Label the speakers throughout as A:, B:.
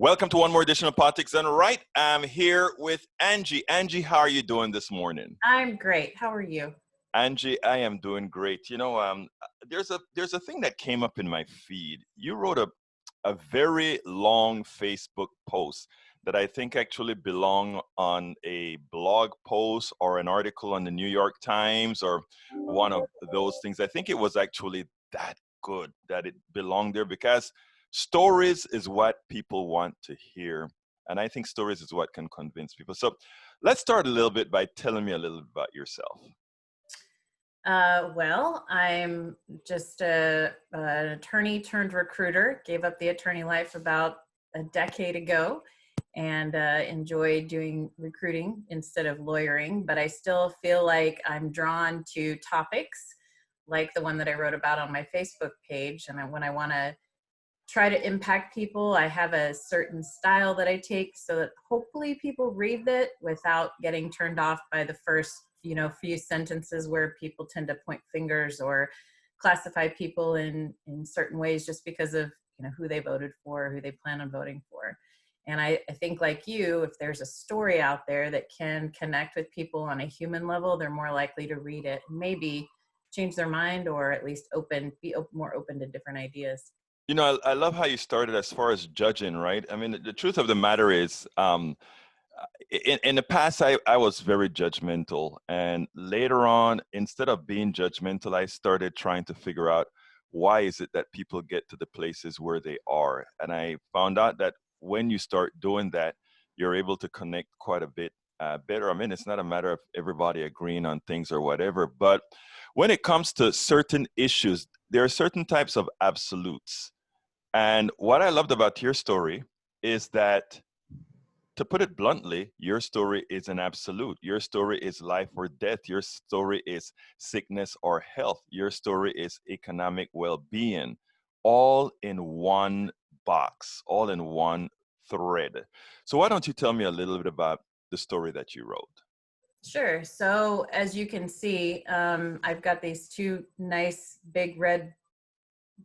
A: Welcome to one more edition of Politics Done Right. I'm here with Angie. Angie, how are you doing this morning?
B: I'm great. How are you?
A: Angie, I am doing great. There's a thing that came up in my feed. You wrote a very long Facebook post that I think actually belong on a blog post or an article on the New York Times or one of those things. I think it was actually that good that it belonged there because stories is what people want to hear. And I think stories is what can convince people. So let's start a little bit by telling me a little bit about yourself.
B: Well, I'm just an attorney turned recruiter. Gave up the attorney life about a decade ago and enjoy doing recruiting instead of lawyering. But I still feel like I'm drawn to topics like the one that I wrote about on my Facebook page. And when I want to try to impact people, I have a certain style that I take so that hopefully people read it without getting turned off by the first few sentences where people tend to point fingers or classify people in certain ways just because of who they voted for, who they plan on voting for. And I think like you, if there's a story out there that can connect with people on a human level, they're more likely to read it, maybe change their mind, or at least be more open to different ideas.
A: I love how you started as far as judging, right? I mean, the truth of the matter is, in the past, I was very judgmental. And later on, instead of being judgmental, I started trying to figure out why is it that people get to the places where they are. And I found out that when you start doing that, you're able to connect quite a bit better. I mean, it's not a matter of everybody agreeing on things or whatever, but when it comes to certain issues, there are certain types of absolutes. And what I loved about your story is that, to put it bluntly, your story is an absolute. Your story is life or death. Your story is sickness or health. Your story is economic well-being, all in one box, all in one thread. So why don't you tell me a little bit about the story that you wrote?
B: Sure. So as you can see, I've got these two nice big red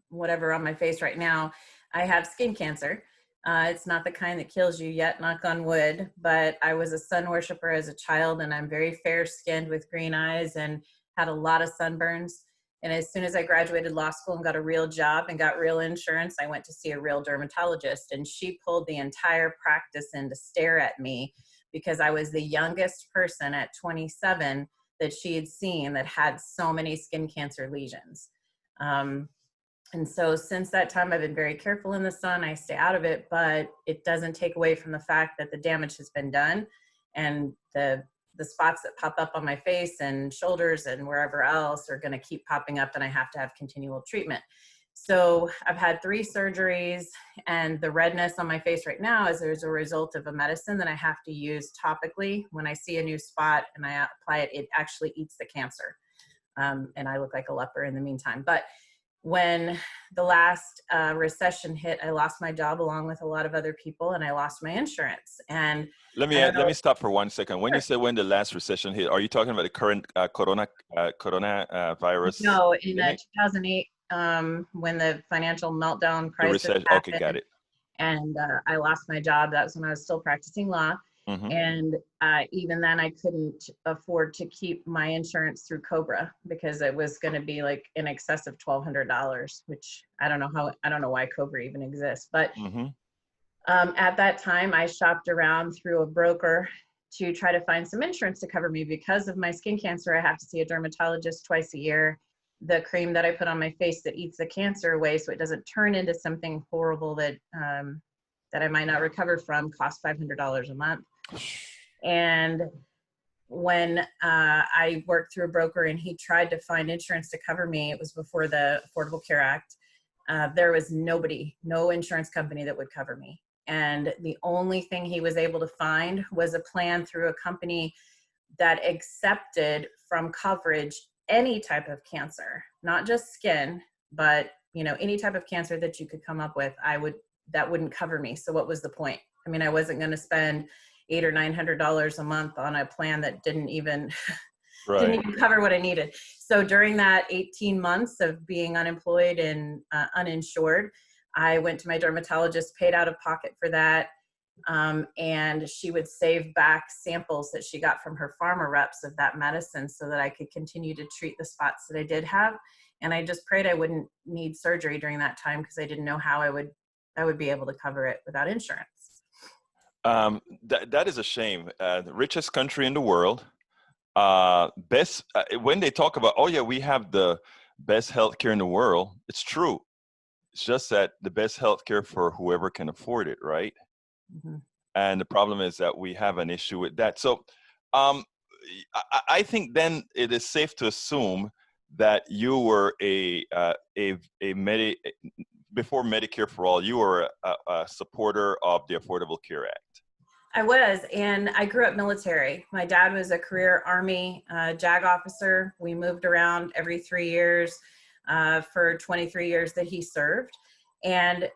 B: whatever on my face right now. I have skin cancer. It's not the kind that kills you yet, knock on wood, but I was a sun worshiper as a child, and I'm very fair skinned with green eyes and had a lot of sunburns. And as soon as I graduated law school and got a real job and got real insurance, I went to see a real dermatologist, and she pulled the entire practice in to stare at me because I was the youngest person at 27 that she had seen that had so many skin cancer lesions. And so since that time, I've been very careful in the sun. I stay out of it, but it doesn't take away from the fact that the damage has been done, and the spots that pop up on my face and shoulders and wherever else are going to keep popping up, and I have to have continual treatment. So I've had 3 surgeries, and the redness on my face right now is as a result of a medicine that I have to use topically. When I see a new spot and I apply it, it actually eats the cancer. And I look like a leper in the meantime. But when the last recession hit, I lost my job along with a lot of other people, and I lost my insurance. And
A: let me stop for 1 second. When you say when the last recession hit, are you talking about the current corona virus?
B: No, in 2008, when the financial meltdown crisis happened,
A: okay, got it.
B: And I lost my job. That was when I was still practicing law. Mm-hmm. And even then I couldn't afford to keep my insurance through COBRA because it was going to be like in excess of $1,200, which I don't know why COBRA even exists. But at that time I shopped around through a broker to try to find some insurance to cover me. Because of my skin cancer, I have to see a dermatologist twice a year. The cream that I put on my face that eats the cancer away so it doesn't turn into something horrible that I might not recover from costs $500 a month. And when I worked through a broker and he tried to find insurance to cover me, it was before the Affordable Care Act, there was no insurance company that would cover me. And the only thing he was able to find was a plan through a company that accepted from coverage any type of cancer, not just skin, but any type of cancer that you could come up with, that wouldn't cover me. So what was the point? I mean, I wasn't going to spend $800 or $900 a month on a plan that didn't even cover what I needed. So during that 18 months of being unemployed and uninsured, I went to my dermatologist, paid out of pocket for that. And she would save back samples that she got from her pharma reps of that medicine so that I could continue to treat the spots that I did have. And I just prayed I wouldn't need surgery during that time because I didn't know how I would be able to cover it without insurance.
A: That is a shame. The richest country in the world, when they talk about, oh yeah, we have the best healthcare in the world, it's true. It's just that the best healthcare for whoever can afford it, right?
B: Mm-hmm.
A: And the problem is that we have an issue with that. So um, I think then it is safe to assume that you were before Medicare for All, you were a supporter of the Affordable Care Act.
B: I was, and I grew up military. My dad was a career Army JAG officer. We moved around every 3 years for 23 years that he served. And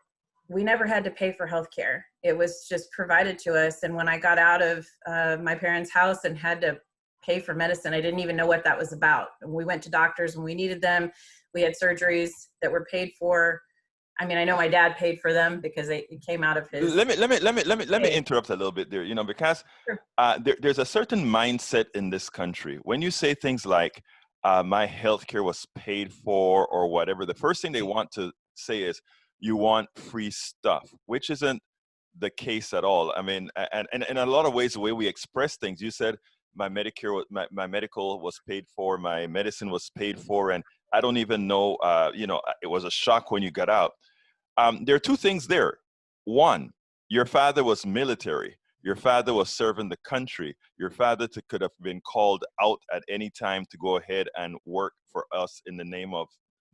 B: we never had to pay for healthcare. It was just provided to us. And when I got out of my parents' house and had to pay for medicine, I didn't even know what that was about. We went to doctors when we needed them. We had surgeries that were paid for. I mean, I know my dad paid for them because it came out of his.
A: Let me interrupt a little bit there. Because
B: Sure.
A: there's a certain mindset in this country. When you say things like my healthcare was paid for or whatever, the first thing they want to say is you want free stuff, which isn't the case at all. I mean, and in a lot of ways, the way we express things, you said my Medicare, my medical was paid for, my medicine was paid for, and I don't even know. It was a shock when you got out. There are two things there. One, your father was military. Your father was serving the country. Your father could have been called out at any time to go ahead and work for us in the name of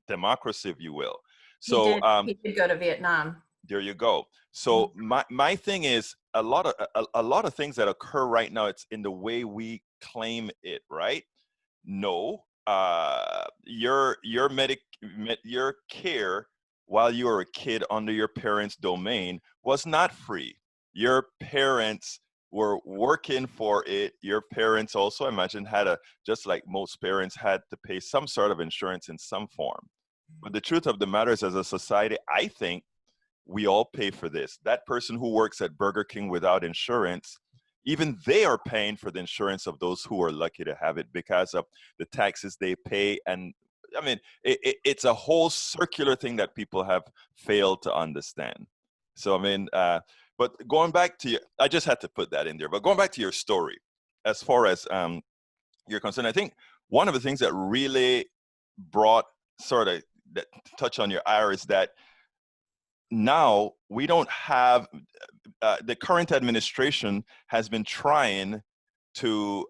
A: democracy, if you will. So
B: He did go to Vietnam.
A: there you go. So my thing is a lot of things that occur right now. It's in the way we claim it, right? No, your care while you were a kid under your parents' domain was not free. Your parents were working for it. Your parents also, I imagine, just like most parents, had to pay some sort of insurance in some form. But the truth of the matter is, as a society, I think we all pay for this. That person who works at Burger King without insurance, even they are paying for the insurance of those who are lucky to have it because of the taxes they pay. And I mean, it's a whole circular thing that people have failed to understand. So, I mean, but going back to I just had to put that in there, but going back to your story, as far as you're concerned, I think one of the things that really brought that touch on your ire is that now we don't have, the current administration has been trying to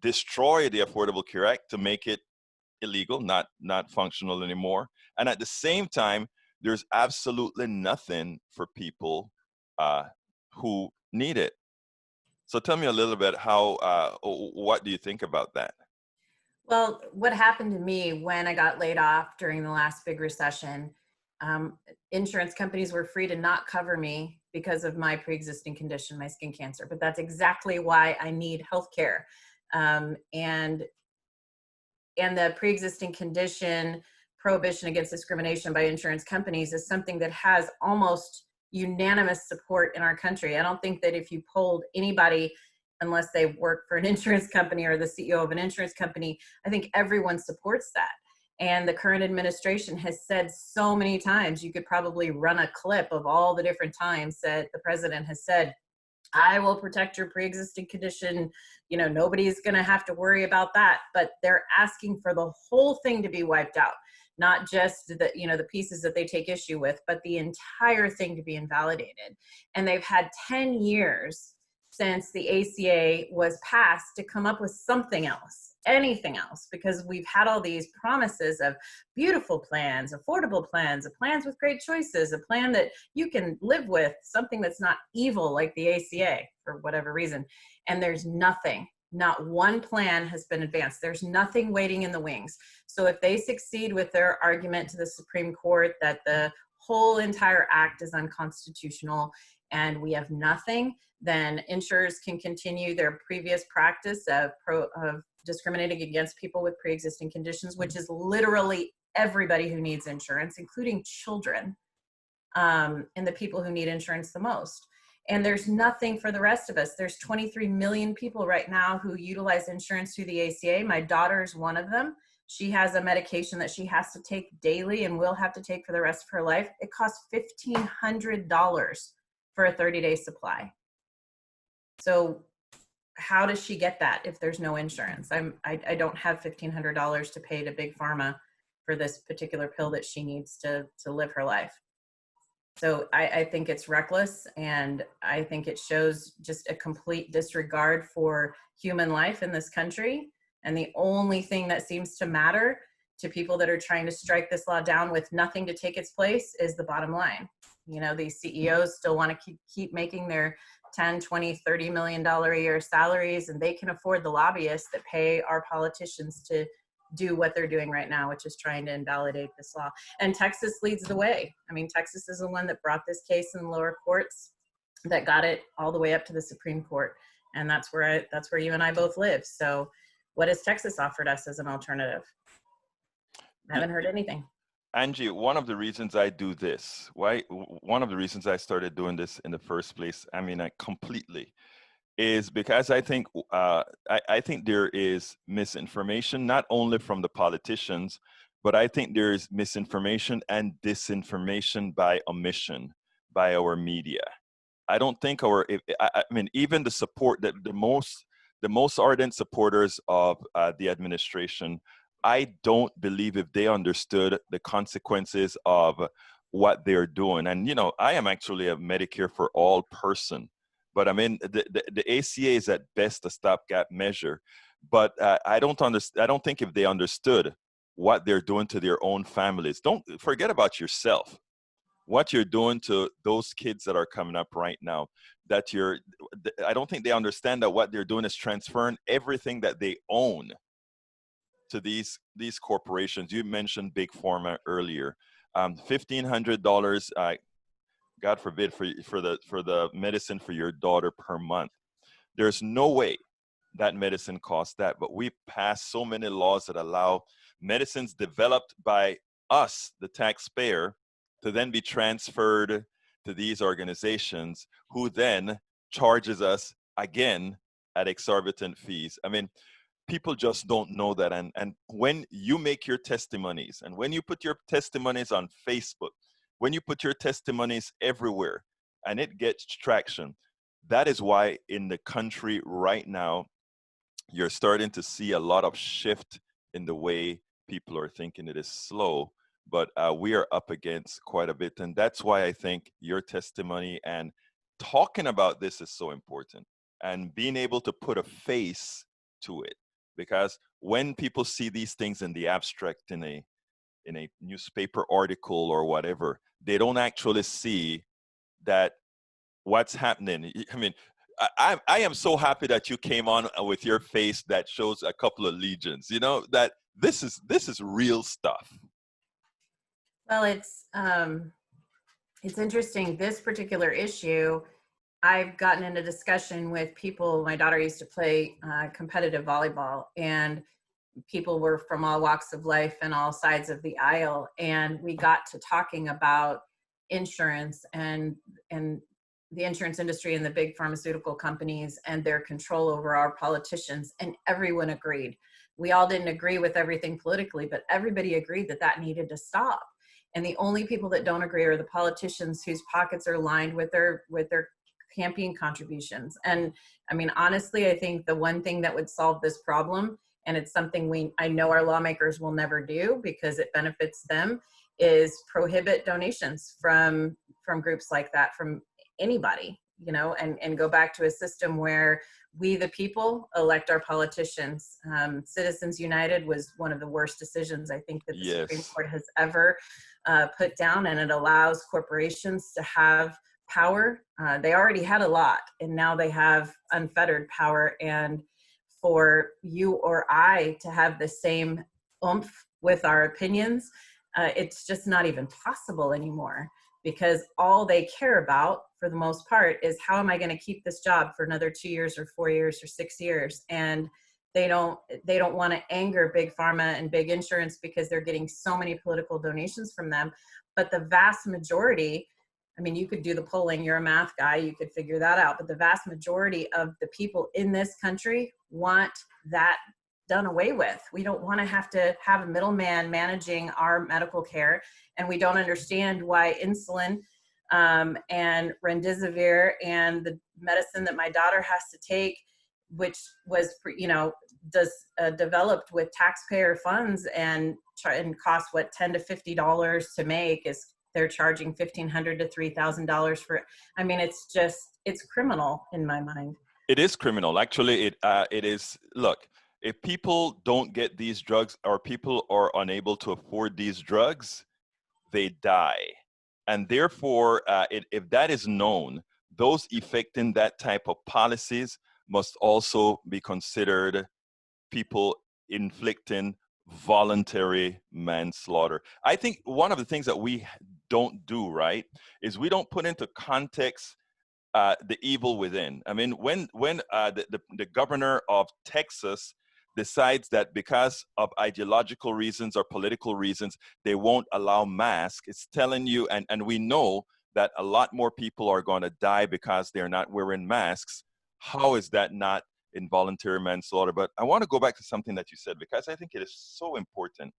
A: destroy the Affordable Care Act to make it illegal, not functional anymore. And at the same time, there's absolutely nothing for people who need it. So tell me a little bit what do you think about that?
B: Well, what happened to me when I got laid off during the last big recession, insurance companies were free to not cover me because of my pre-existing condition, my skin cancer. But that's exactly why I need healthcare. And the pre-existing condition prohibition against discrimination by insurance companies is something that has almost unanimous support in our country. I don't think that if you polled anybody, unless they work for an insurance company or the CEO of an insurance company, I think everyone supports that. And the current administration has said so many times, you could probably run a clip of all the different times that the president has said, I will protect your pre-existing condition. You know, nobody's going to have to worry about that. But they're asking for the whole thing to be wiped out, not just the pieces that they take issue with, but the entire thing to be invalidated. And they've had 10 years since the ACA was passed to come up with something else, anything else, because we've had all these promises of beautiful plans, affordable plans, plans with great choices, a plan that you can live with, something that's not evil like the ACA for whatever reason. And there's nothing, not one plan has been advanced. There's nothing waiting in the wings. So if they succeed with their argument to the Supreme Court that the whole entire act is unconstitutional and we have nothing, then insurers can continue their previous practice of discriminating against people with pre-existing conditions, which is literally everybody who needs insurance, including children. and the people who need insurance the most. And there's nothing for the rest of us. There's 23 million people right now who utilize insurance through the ACA. My daughter's one of them. She has a medication that she has to take daily and will have to take for the rest of her life. It costs $1,500 for a 30-day supply. So how does she get that if there's no insurance? I don't have $1,500 to pay to Big Pharma for this particular pill that she needs to live her life. So I think it's reckless, and I think it shows just a complete disregard for human life in this country. And the only thing that seems to matter to people that are trying to strike this law down with nothing to take its place is the bottom line. You know, these CEOs still want to keep making their 10, 20, $30 million a year salaries, and they can afford the lobbyists that pay our politicians to do what they're doing right now, which is trying to invalidate this law. And Texas leads the way. I mean, Texas is the one that brought this case in the lower courts, that got it all the way up to the Supreme Court. And that's where you and I both live. So what has Texas offered us as an alternative? I haven't heard anything.
A: Angie, one of the reasons I do this, one of the reasons I started doing this in the first place, I mean, completely, is because I think I think there is misinformation, not only from the politicians, but I think there is misinformation and disinformation by omission by our media. I don't think I mean, even the support that the most ardent supporters of the administration, I don't believe if they understood the consequences of what they're doing. And, you know, I am actually a Medicare for all person. But I mean, the ACA is at best a stopgap measure. But I don't think if they understood what they're doing to their own families, don't forget about yourself. What you're doing to those kids that are coming up right now, I don't think they understand that what they're doing is transferring everything that they own to these corporations. You mentioned Big Pharma earlier. $1,500. God forbid, for the medicine for your daughter per month. There's no way that medicine costs that, but we pass so many laws that allow medicines developed by us, the taxpayer, to then be transferred to these organizations who then charges us again at exorbitant fees. I mean, people just don't know that. And when you make your testimonies, and when you put your testimonies on Facebook, when you put your testimonies everywhere and it gets traction, that is why in the country right now, you're starting to see a lot of shift in the way people are thinking. It is slow, but we are up against quite a bit. And that's why I think your testimony and talking about this is so important, and being able to put a face to it. Because when people see these things in the abstract, in a newspaper article or whatever, they don't actually see that what's happening. I mean, I am so happy that you came on with your face that shows a couple of legions, you know, that this is real stuff.
B: Well, it's interesting. This particular issue, I've gotten into discussion with people. My daughter used to play competitive volleyball, and people were from all walks of life and all sides of the aisle. And we got to talking about insurance and the insurance industry and the big pharmaceutical companies and their control over our politicians. And everyone agreed. We all didn't agree with everything politically, but everybody agreed that that needed to stop. And the only people that don't agree are the politicians whose pockets are lined with their campaign contributions. And I mean, honestly, I think the one thing that would solve this problem, and it's something I know our lawmakers will never do because it benefits them, is prohibit donations from groups like that, from anybody, you know, and go back to a system where we, the people, elect our politicians. Citizens United was one of the worst decisions I think that the Supreme Court has ever put down, and it allows corporations to have power. They already had a lot, and now they have unfettered power. And for you or I to have the same oomph with our opinions, it's just not even possible anymore, because all they care about, for the most part, is how am I going to keep this job for another 2 years or 4 years or 6 years? And they don't want to anger big pharma and big insurance because they're getting so many political donations from them. But the vast majority I mean, you could do the polling, you're a math guy, you could figure that out. But the vast majority of the people in this country want that done away with. We don't want to have a middleman managing our medical care. And we don't understand why insulin and remdesivir and the medicine that my daughter has to take, which was, developed with taxpayer funds and cost what, $10 to $50 to make, is they're charging $1,500 to $3,000 for. I mean, it's criminal in my mind.
A: It is criminal. Actually, it is. Look, if people don't get these drugs, or people are unable to afford these drugs, they die. And therefore, if that is known, those effecting that type of policies must also be considered people inflicting voluntary manslaughter. I think one of the things that we don't do, right, is we don't put into context the evil within. I mean, when the governor of Texas decides that because of ideological reasons or political reasons, they won't allow masks, it's telling you, and we know that a lot more people are going to die because they're not wearing masks. How is that not involuntary manslaughter? But I want to go back to something that you said, because I think it is so important.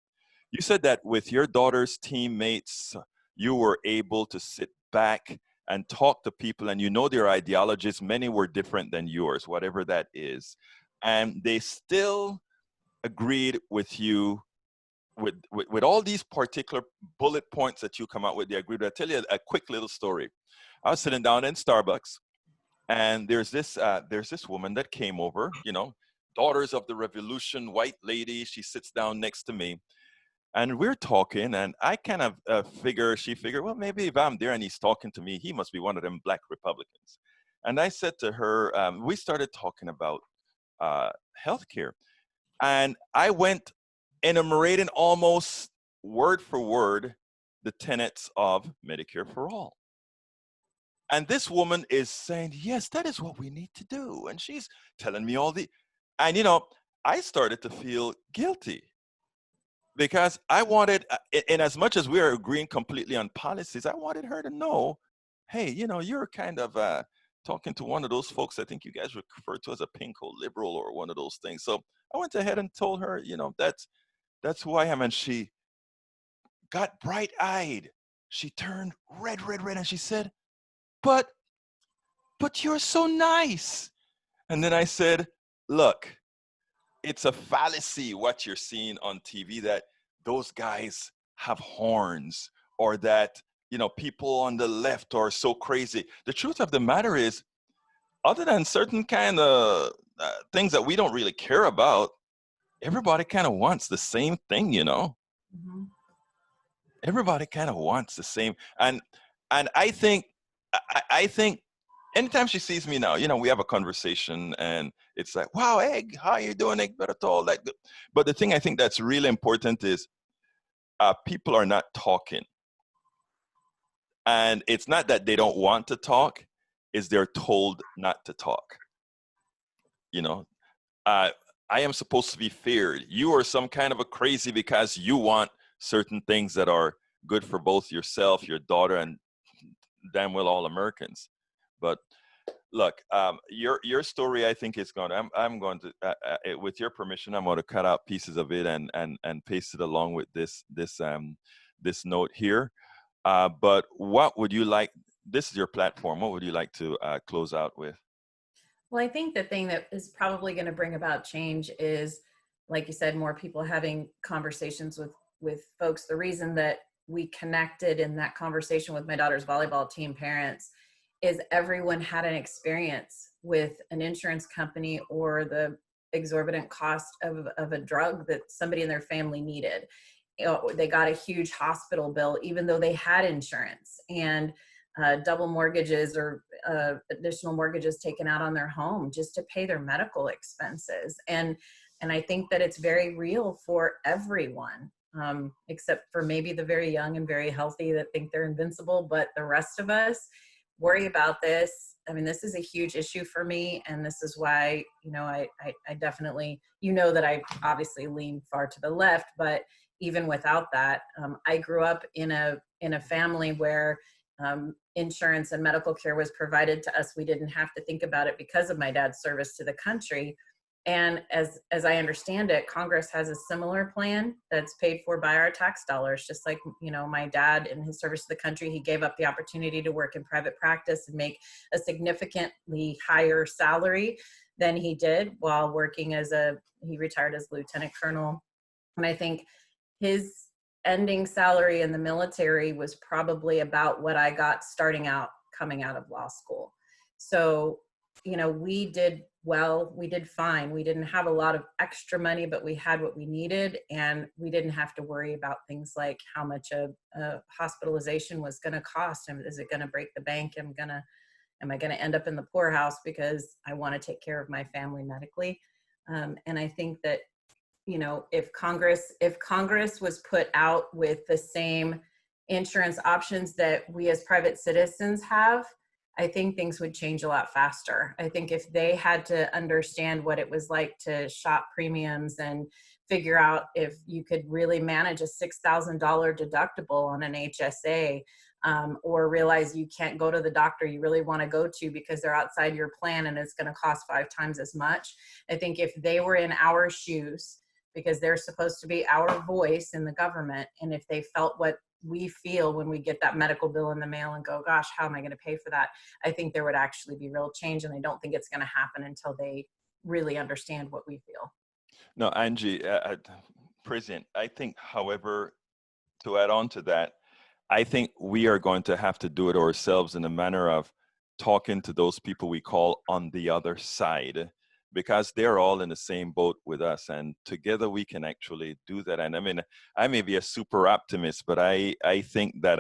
A: You said that with your daughter's teammates, you were able to sit back and talk to people, and you know their ideologies, many were different than yours, whatever that is. And they still agreed with you with all these particular bullet points that you come out with. They agreed. I'll tell you a quick little story. I was sitting down in Starbucks, and there's this woman that came over, daughters of the revolution, white lady. She sits down next to me, and we're talking, and I kind of she figured, well, maybe if I'm there and he's talking to me, he must be one of them black Republicans. And I said to her, we started talking about healthcare, and I went enumerating almost word for word the tenets of Medicare for all. And this woman is saying, yes, that is what we need to do. And she's telling me and I started to feel guilty, because I wanted, in as much as we are agreeing completely on policies, I wanted her to know, hey, you're kind of talking to one of those folks I think you guys refer to as a pinko liberal or one of those things. So I went ahead and told her, that's who I am. And she got bright-eyed. She turned red, and she said, but you're so nice. And then I said, look, it's a fallacy what you're seeing on TV, that those guys have horns, or that, people on the left are so crazy. The truth of the matter is, other than certain kind of things that we don't really care about, everybody kind of wants the same thing,
B: Mm-hmm.
A: Everybody kind of wants the same. And I think anytime she sees me now, we have a conversation, and it's like, wow, Egg, how you doing, Egg? Better all that. But the thing I think that's really important is people are not talking. And it's not that they don't want to talk, is they're told not to talk. I am supposed to be feared. You are some kind of a crazy because you want certain things that are good for both yourself, your daughter, and damn well all Americans. But look, your story, I think, is going to, I'm going to, with your permission, I'm going to cut out pieces of it and paste it along with this note here. But what would you like, this is your platform, what would you like to close out with?
B: Well, I think the thing that is probably going to bring about change is, like you said, more people having conversations with folks. The reason that we connected in that conversation with my daughter's volleyball team parents is everyone had an experience with an insurance company or the exorbitant cost of a drug that somebody in their family needed. They got a huge hospital bill, even though they had insurance, and double mortgages or additional mortgages taken out on their home just to pay their medical expenses. And I think that it's very real for everyone, except for maybe the very young and very healthy that think they're invincible. But the rest of us worry about this. I mean, this is a huge issue for me. And this is why, I definitely, that I obviously lean far to the left, but even without that, I grew up in a family where insurance and medical care was provided to us. We didn't have to think about it because of my dad's service to the country. And as I understand it, Congress has a similar plan that's paid for by our tax dollars. Just like, you know, my dad in his service to the country, he gave up the opportunity to work in private practice and make a significantly higher salary than he did while working he retired as lieutenant colonel. And I think his ending salary in the military was probably about what I got starting out coming out of law school. So, you know, we did well, we did fine. We didn't have a lot of extra money, but we had what we needed, and we didn't have to worry about things like how much a hospitalization was going to cost. And is it going to break the bank? Am I going to end up in the poorhouse because I want to take care of my family medically? And I think that, you know, if Congress was put out with the same insurance options that we as private citizens have, I think things would change a lot faster. I think if they had to understand what it was like to shop premiums and figure out if you could really manage a $6,000 deductible on an HSA, or realize you can't go to the doctor you really want to go to because they're outside your plan and it's going to cost 5 times as much. I think if they were in our shoes, because they're supposed to be our voice in the government, and if they felt what we feel when we get that medical bill in the mail and go, gosh, how am I going to pay for that? I think there would actually be real change, and I don't think it's going to happen until they really understand what we feel.
A: No, Angie, President, I think, however, to add on to that, I think we are going to have to do it ourselves in a manner of talking to those people we call on the other side, because they're all in the same boat with us, and together we can actually do that. And I mean, I may be a super optimist, but I think that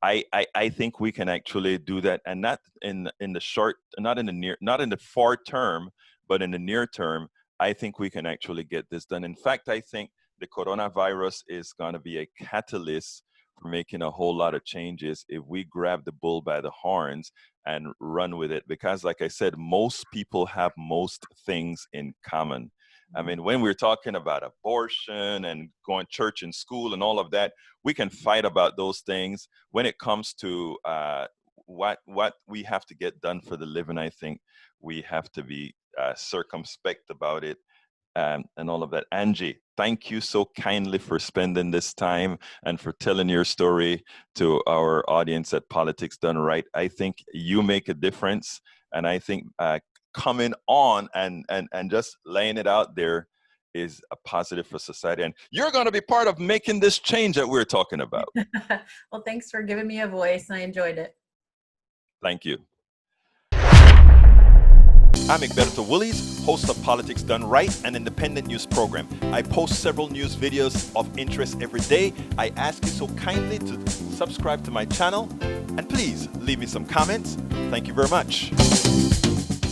A: I think we can actually do that, and not in the short, not in the far term, but in the near term. I think we can actually get this done. In fact, I think the coronavirus is going to be a catalyst for making a whole lot of changes if we grab the bull by the horns and run with it. Because like I said, most people have most things in common. I mean, when we're talking about abortion and going to church and school and all of that, we can fight about those things. When it comes to what we have to get done for the living, I think we have to be circumspect about it. And all of that. Angie, thank you so kindly for spending this time and for telling your story to our audience at Politics Done Right. I think you make a difference, and I think coming on and just laying it out there is a positive for society. And you're going to be part of making this change that we're talking about.
B: Well, thanks for giving me a voice. I enjoyed it.
A: Thank you. I'm Egberto Willies, host of Politics Done Right, an independent news program. I post several news videos of interest every day. I ask you so kindly to subscribe to my channel, and please leave me some comments. Thank you very much.